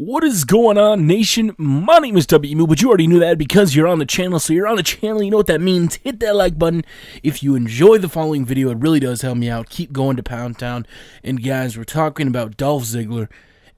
What is going on, nation? My name is Tubby, but you already knew that because you're on the channel. So you're on the channel, you know what that means. Hit that like button. If you enjoy the following video, it really does help me out. Keep going to Pound Town. And guys, we're talking about Dolph Ziggler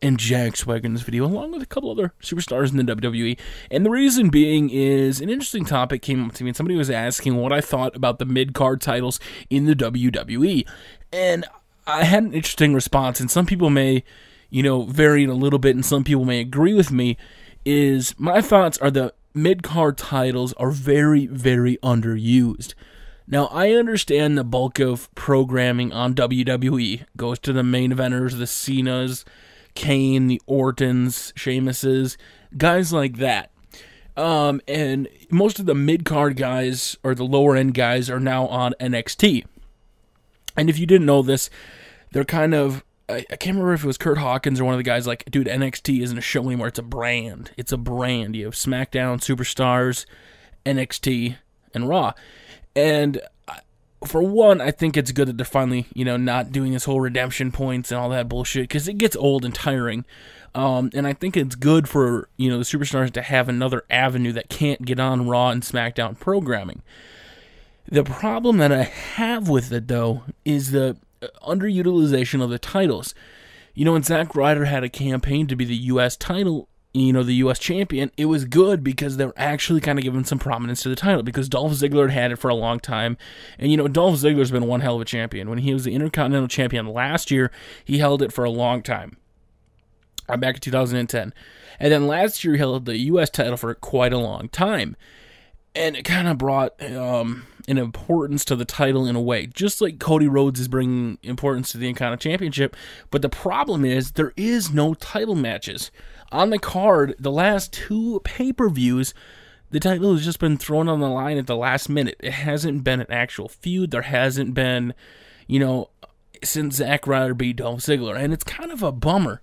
and Jack Swagger in this video, along with a couple other superstars in the WWE. And the reason being is an interesting topic came up to me, and somebody was asking what I thought about the mid-card titles in the WWE. And I had an interesting response, and some people may, varying a little bit, and some people may agree with me, is my thoughts are the mid-card titles are very, very underused. Now, I understand the bulk of programming on WWE goes to the main eventers, the Cenas, Kane, the Ortons, Sheamuses, guys like that. And most of the mid-card guys, or the lower-end guys, are now on NXT. And if you didn't know this, they're kind of, I can't remember if it was Kurt Hawkins or one of the guys like, dude, NXT isn't a show anymore, it's a brand. It's a brand. You have SmackDown, Superstars, NXT, and Raw. And for one, I think it's good that they're finally, not doing this whole redemption points and all that bullshit, because it gets old and tiring. And I think it's good for, the Superstars to have another avenue that can't get on Raw and SmackDown programming. The problem that I have with it, though, is the underutilization of the titles. When Zack Ryder had a campaign to be the U.S. title, the U.S. champion, it was good because they were actually kind of giving some prominence to the title, because Dolph Ziggler had it for a long time. And, Dolph Ziggler's been one hell of a champion. When he was the Intercontinental Champion last year, he held it for a long time. Back in 2010. And then last year, he held the U.S. title for quite a long time. And it kind of brought an importance to the title in a way, just like Cody Rhodes is bringing importance to the Intercontinental Championship. But the problem is there is no title matches on the card. The last two pay-per-views, the title has just been thrown on the line at the last minute. It hasn't been an actual feud. There hasn't been, since Zack Ryder beat Dolph Ziggler, and it's kind of a bummer.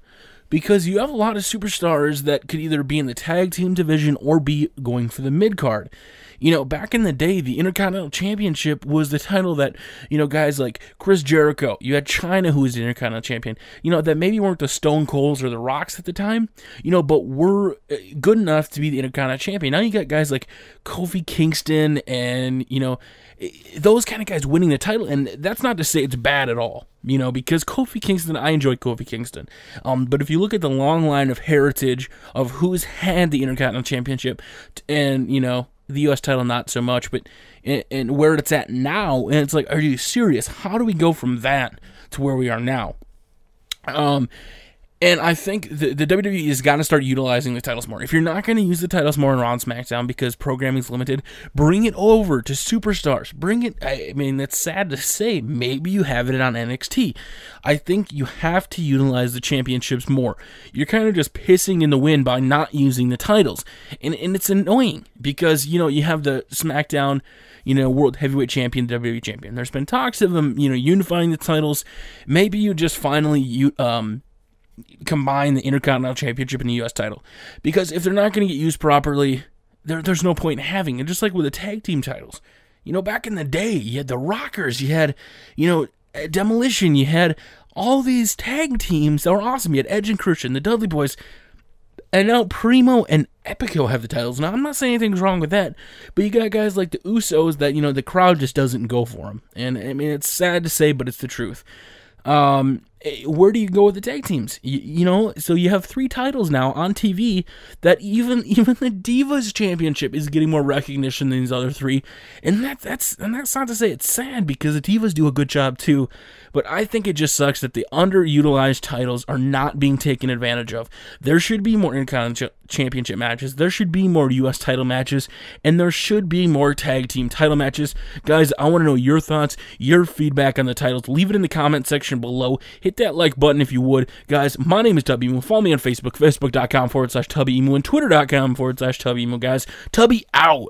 Because you have a lot of superstars that could either be in the tag team division or be going for the mid-card. Back in the day, the Intercontinental Championship was the title that, guys like Chris Jericho, you had China, who was the Intercontinental Champion, that maybe weren't the Stone Colds or the Rocks at the time, but were good enough to be the Intercontinental Champion. Now you got guys like Kofi Kingston and, those kind of guys winning the title, and that's not to say it's bad at all, because Kofi Kingston, I enjoy Kofi Kingston, but if you look at the long line of heritage of who's had the Intercontinental Championship, and, the U.S. title not so much, but and where it's at now, and it's like, are you serious? How do we go from that to where we are now? And I think the WWE has got to start utilizing the titles more. If you're not going to use the titles more in Raw and SmackDown because programming is limited, bring it over to Superstars. Bring it, I mean, that's sad to say. Maybe you have it on NXT. I think you have to utilize the championships more. You're kind of just pissing in the wind by not using the titles. And it's annoying because, you have the SmackDown, World Heavyweight Champion, WWE Champion. There's been talks of them, unifying the titles. Maybe you just finally, combine the Intercontinental Championship and the U.S. title, because if they're not going to get used properly, there's no point in having it. Just like with the tag team titles, back in the day, you had the Rockers, you had, Demolition, you had all these tag teams that were awesome. You had Edge and Christian, the Dudley Boys, and now Primo and Epico have the titles. Now, I'm not saying anything's wrong with that, but you got guys like the Usos that, the crowd just doesn't go for them. And, I mean, it's sad to say, but it's the truth. Where do you go with the tag teams? So you have 3 titles now on TV that even the Divas Championship is getting more recognition than these other 3, and that's not to say it's sad, because the Divas do a good job too, but I think it just sucks that the underutilized titles are not being taken advantage of. There should be more Intercontinental Championship matches, there should be more U.S. title matches, and there should be more tag team title matches. Guys, I want to know your thoughts, your feedback on the titles. Leave it in the comment section below. Hit that like button if you would. Guys, my name is Tubby Emu. Follow me on Facebook, facebook.com/TubbyEmu, and twitter.com/TubbyEmu. Guys, Tubby out.